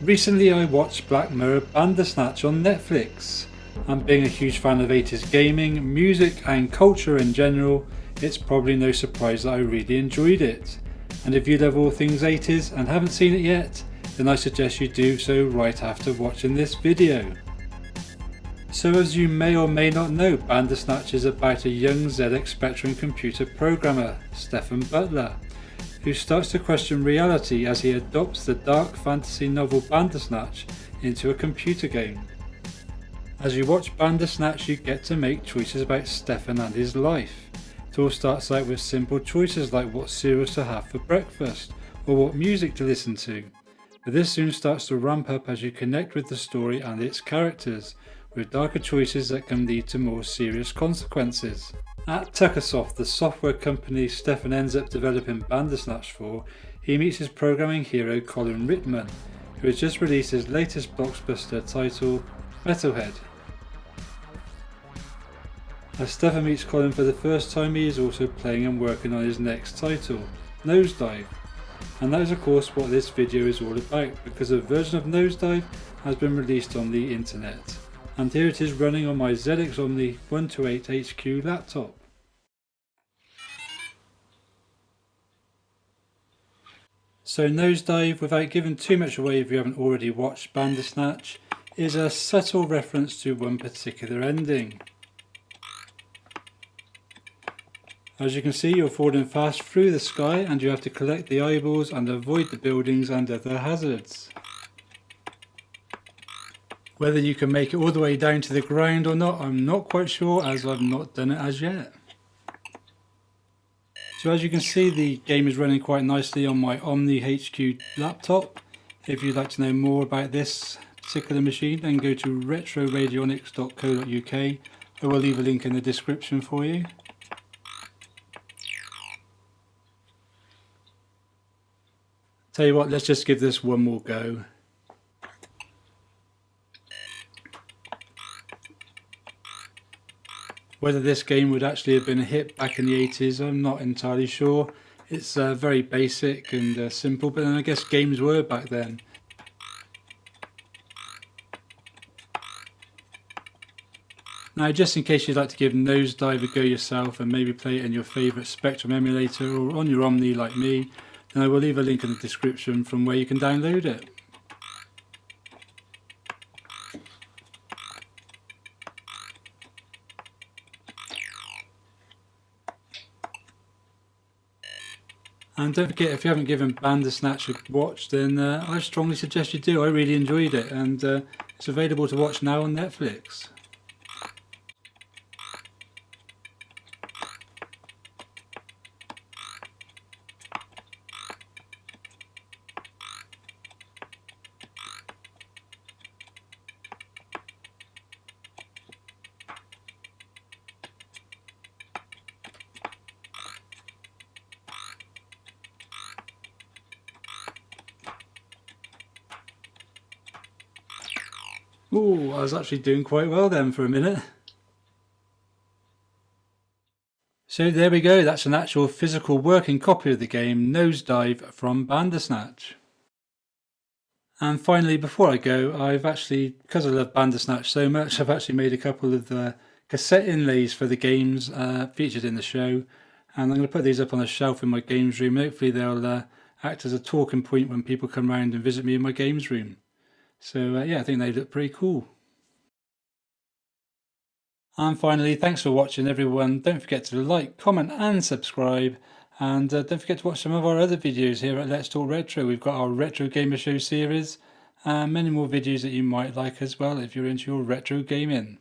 Recently I watched Black Mirror Bandersnatch on Netflix, and being a huge fan of 80s gaming, music and culture in general, it's probably no surprise that I really enjoyed it. And if you love all things 80s and haven't seen it yet, then I suggest you do so right after watching this video. So as you may or may not know, Bandersnatch is about a young Zx Spectrum computer programmer, Stephen Butler, who starts to question reality as he adopts the dark fantasy novel Bandersnatch into a computer game. As you watch Bandersnatch, you get to make choices about Stephen and his life. It all starts out with simple choices like what cereals to have for breakfast or what music to listen to, but this soon starts to ramp up as you connect with the story and its characters, with darker choices that can lead to more serious consequences. At Tuckersoft, the software company Stephen ends up developing Bandersnatch for, he meets his programming hero Colin Rittman, who has just released his latest blockbuster title, Metalhead. As Stephen meets Colin for the first time, he is also playing and working on his next title, Nohz Dyve. And that is of course what this video is all about, because a version of Nohz Dyve has been released on the internet. And here it is running on my Zx Omni 128HQ laptop. So Nohz Dyve, without giving too much away if you haven't already watched Bandersnatch, is a subtle reference to one particular ending. As you can see, you're falling fast through the sky and you have to collect the eyeballs and avoid the buildings and other hazards. Whether you can make it all the way down to the ground or not, I'm not quite sure, as I've not done it as yet. So as you can see, the game is running quite nicely on my Omni HQ laptop. If you'd like to know more about this particular machine, then go to retroradionis.co.uk. I will leave a link in the description for you. Tell you what, let's just give this one more go. Whether this game would actually have been a hit back in the 80s, I'm not entirely sure. It's very basic and simple, but then I guess games were back then. Now, just in case you'd like to give Nohz Dyve a go yourself and maybe play it in your favourite Spectrum emulator or on your Omni like me, then I will leave a link in the description from where you can download it. And don't forget, if you haven't given Bandersnatch a watch, then I strongly suggest you do. I really enjoyed it, and it's available to watch now on Netflix. Ooh, I was actually doing quite well then for a minute. So there we go, that's an actual physical working copy of the game Nohz Dyve from Bandersnatch. And finally, before I go, I've actually, because I love Bandersnatch so much, I've actually made a couple of cassette inlays for the games featured in the show, and I'm going to put these up on a shelf in my games room. Hopefully they'll act as a talking point when people come round and visit me in my games room. So yeah, I think they look pretty cool. And finally, thanks for watching everyone. Don't forget to like, comment and subscribe. And don't forget to watch some of our other videos here at Let's Talk Retro. We've got our Retro Gamer Show series and many more videos that you might like as well if you're into your retro gaming.